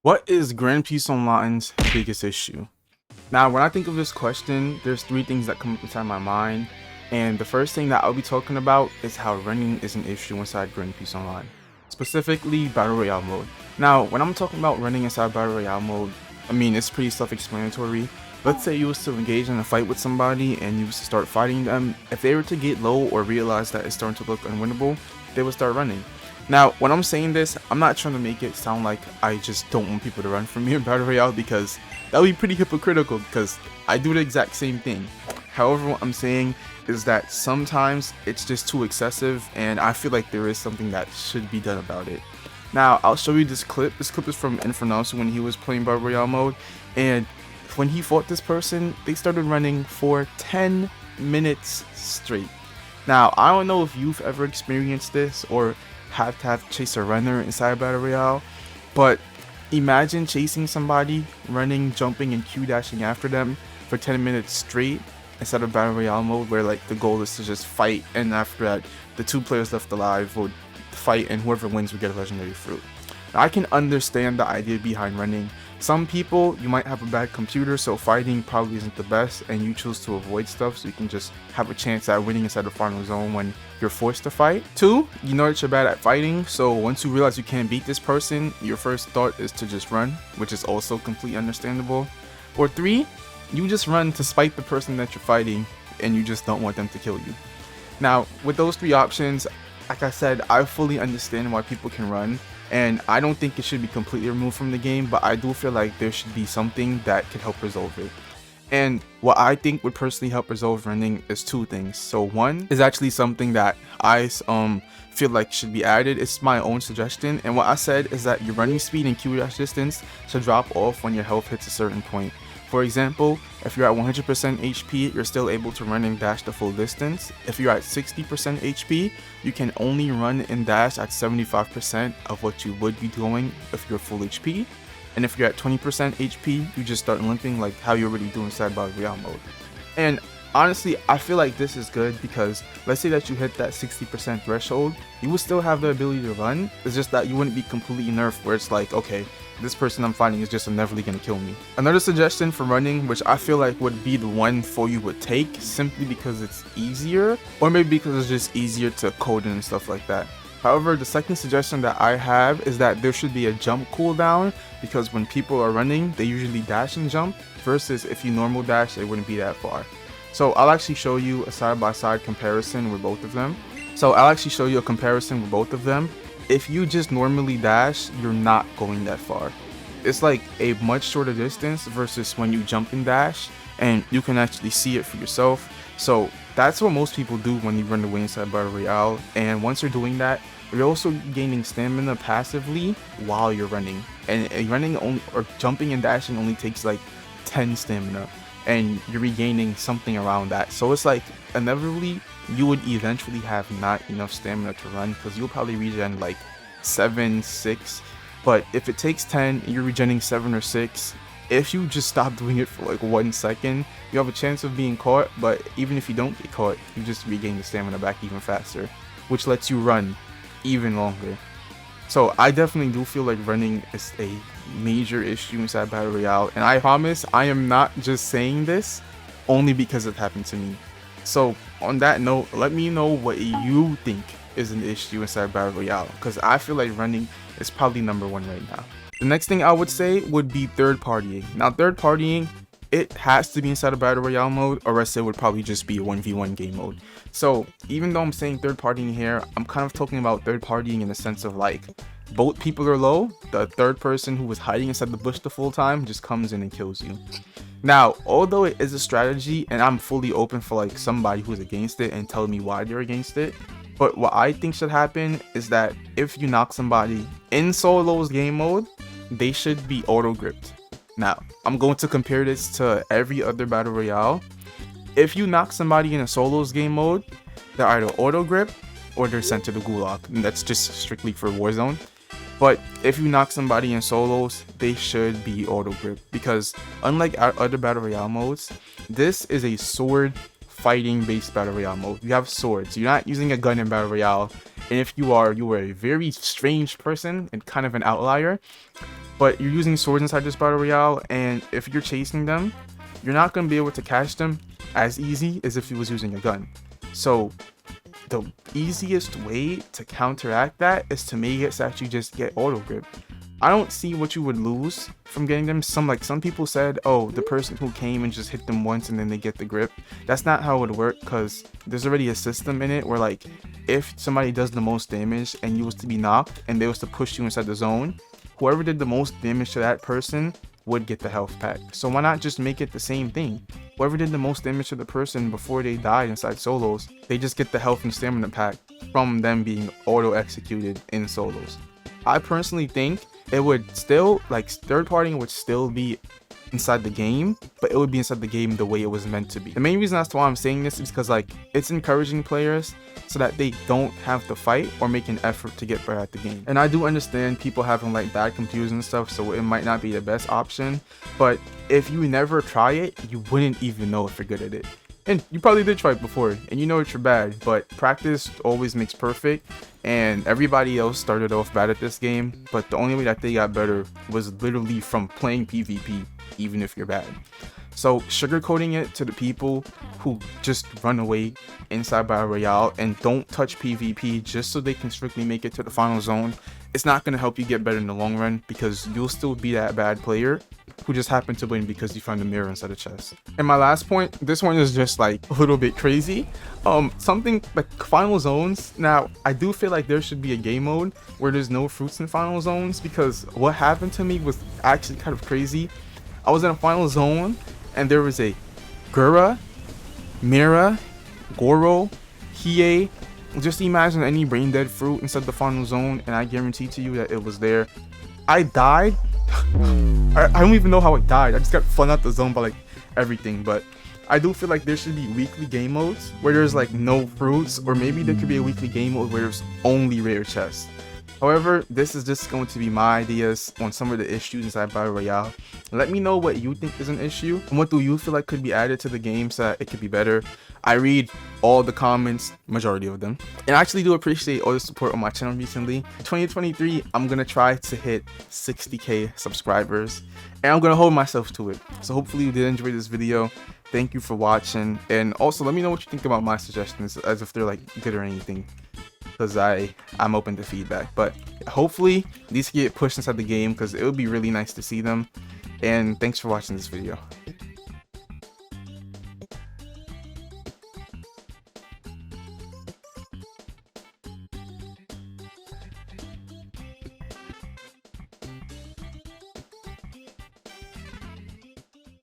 What is Grand Peace Online's biggest issue? Now, when I think of this question, there's three things that come up inside my mind. And the first thing that I'll be talking about is how running is an issue inside Grand Peace Online, specifically Battle Royale mode. Now, when I'm talking about running inside Battle Royale mode, I mean, it's pretty self-explanatory. Let's say you was to engage in a fight with somebody and you was to start fighting them. If they were to get low or realize that it's starting to look unwinnable, they would start running. Now, when I'm saying this, I'm not trying to make it sound like I just don't want people to run from me in Battle Royale, because that would be pretty hypocritical, because I do the exact same thing. However, what I'm saying is that sometimes it's just too excessive, and I feel like there is something that should be done about it. Now, I'll show you this clip. This clip is from Infernoso when he was playing Battle Royale mode, and when he fought this person, they started running for 10 minutes straight. Now, I don't know if you've ever experienced this or have to chase a runner inside Battle Royale, but imagine chasing somebody, running, jumping, and Q dashing after them for 10 minutes straight instead of Battle Royale mode, where like the goal is to just fight, and after that the two players left alive would fight and whoever wins would get a legendary fruit. Now, I can understand the idea behind running. Some people, you might have a bad computer, so fighting probably isn't the best, and you choose to avoid stuff so you can just have a chance at winning inside the final zone when you're forced to fight. 2, you know that you're bad at fighting, so once you realize you can't beat this person, your first thought is to just run, which is also completely understandable. Or 3, you just run to spite the person that you're fighting, and you just don't want them to kill you. Now, with those 3 options, like I said, I fully understand why people can run, and I don't think it should be completely removed from the game, but I do feel like there should be something that could help resolve it. And what I think would personally help resolve running is 2 things. So 1 is actually something that I feel like should be added. It's my own suggestion, and what I said is that your running speed and Q dash distance should drop off when your health hits a certain point. For example, if you're at 100% HP, you're still able to run and dash the full distance. If you're at 60% HP, you can only run and dash at 75% of what you would be doing if you're full HP. And if you're at 20% HP, you just start limping like how you already do inside Battle Royale mode. And honestly, I feel like this is good because let's say that you hit that 60% threshold, you will still have the ability to run. It's just that you wouldn't be completely nerfed where it's like, okay, this person I'm fighting is just inevitably gonna kill me. Another suggestion for running, which I feel like would be the one for you would take simply because it's easier, or maybe because it's just easier to code in and stuff like that. However, the second suggestion that I have is that there should be a jump cooldown, because when people are running, they usually dash and jump, versus if you normal dash, it wouldn't be that far. So I'll actually show you a side-by-side comparison with both of them. If you just normally dash, you're not going that far. It's like a much shorter distance versus when you jump and dash, and you can actually see it for yourself. So that's what most people do when you run away inside Battle Royale, and once you're doing that, you're also gaining stamina passively while you're running. And running only, or jumping and dashing only takes like 10 stamina, and you're regaining something around that. So it's like inevitably you would eventually have not enough stamina to run, because you'll probably regen like 7, 6. But if it takes 10 and you're regenerating 7 or 6, if you just stop doing it for like 1 second, you have a chance of being caught. But even if you don't get caught, you just regain the stamina back even faster, which lets you run even longer. So I definitely do feel like running is a major issue inside Battle Royale, and I promise I am not just saying this only because it happened to me. So on that note, let me know what you think is an issue inside Battle Royale, because I feel like running is probably number 1 right now. The next thing I would say would be third partying. Now, third partying, it has to be inside of Battle Royale mode, or else it would probably just be a 1v1 game mode. So even though I'm saying third partying here, I'm kind of talking about third partying in the sense of like, both people are low, the third person who was hiding inside the bush the full time just comes in and kills you. Now, although it is a strategy, and I'm fully open for like somebody who's against it and tell me why they're against it, but what I think should happen is that if you knock somebody in solos game mode, they should be auto gripped. Now, I'm going to compare this to every other Battle Royale. If you knock somebody in a solos game mode, they're either auto grip or they're sent to the gulag, and that's just strictly for Warzone. But if you knock somebody in solos, they should be auto grip, because unlike other Battle Royale modes, this is a sword fighting based Battle Royale mode. You have swords, you're not using a gun in Battle Royale, and if you are a very strange person and kind of an outlier. but you're using swords inside this battle royale, and if you're chasing them, you're not going to be able to catch them as easy as if you was using a gun. So the easiest way to counteract that is to make it so that you just get auto grip. I don't see what you would lose from getting them. Some people said, oh, the person who came and just hit them once and then they get the grip. That's not how it would work, because there's already a system in it where, like, if somebody does the most damage and you was to be knocked and they was to push you inside the zone, whoever did the most damage to that person would get the health pack. So why not just make it the same thing? Whoever did the most damage to the person before they died inside solos, they just get the health and stamina pack from them being auto executed in solos. I personally think it would still, like, third partying would still be inside the game, but it would be inside the game the way it was meant to be. The main reason as to why I'm saying this is because, like, it's encouraging players so that they don't have to fight or make an effort to get better at the game. And I do understand people having, like, bad computers and stuff, so it might not be the best option, but if you never try it, you wouldn't even know if you're good at it. And you probably did try it before and you know that you're bad, but practice always makes perfect, and everybody else started off bad at this game, but the only way that they got better was literally from playing PvP, even if you're bad. So sugarcoating it to the people who just run away inside Battle Royale and don't touch PvP just so they can strictly make it to the final zone, it's not going to help you get better in the long run, because you'll still be that bad player who just happened to win because you found a mirror inside a chest. And my last point, this one is just like a little bit crazy. Something like final zones. Now, I do feel like there should be a game mode where there's no fruits in final zones, because what happened to me was actually kind of crazy. I was in a final zone and there was a Gura, Mira, Goro, Hiei. Just imagine any brain dead fruit inside the final zone, and I guarantee to you that it was there. I died. I don't even know how I died. I just got flung out the zone by, like, everything. But I do feel like there should be weekly game modes where there's, like, no fruits, or maybe there could be a weekly game mode where there's only rare chests. However, this is just going to be my ideas on some of the issues inside Battle Royale. Let me know what you think is an issue and what do you feel like could be added to the game so that it could be better. I read all the comments, majority of them, and I actually do appreciate all the support on my channel recently. 2023, I'm gonna try to hit 60k subscribers, and I'm gonna hold myself to it. So hopefully you did enjoy this video. Thank you for watching, and also let me know what you think about my suggestions, as if they're, like, good or anything, because I'm open to feedback. But hopefully these get pushed inside the game, because it would be really nice to see them. And thanks for watching this video.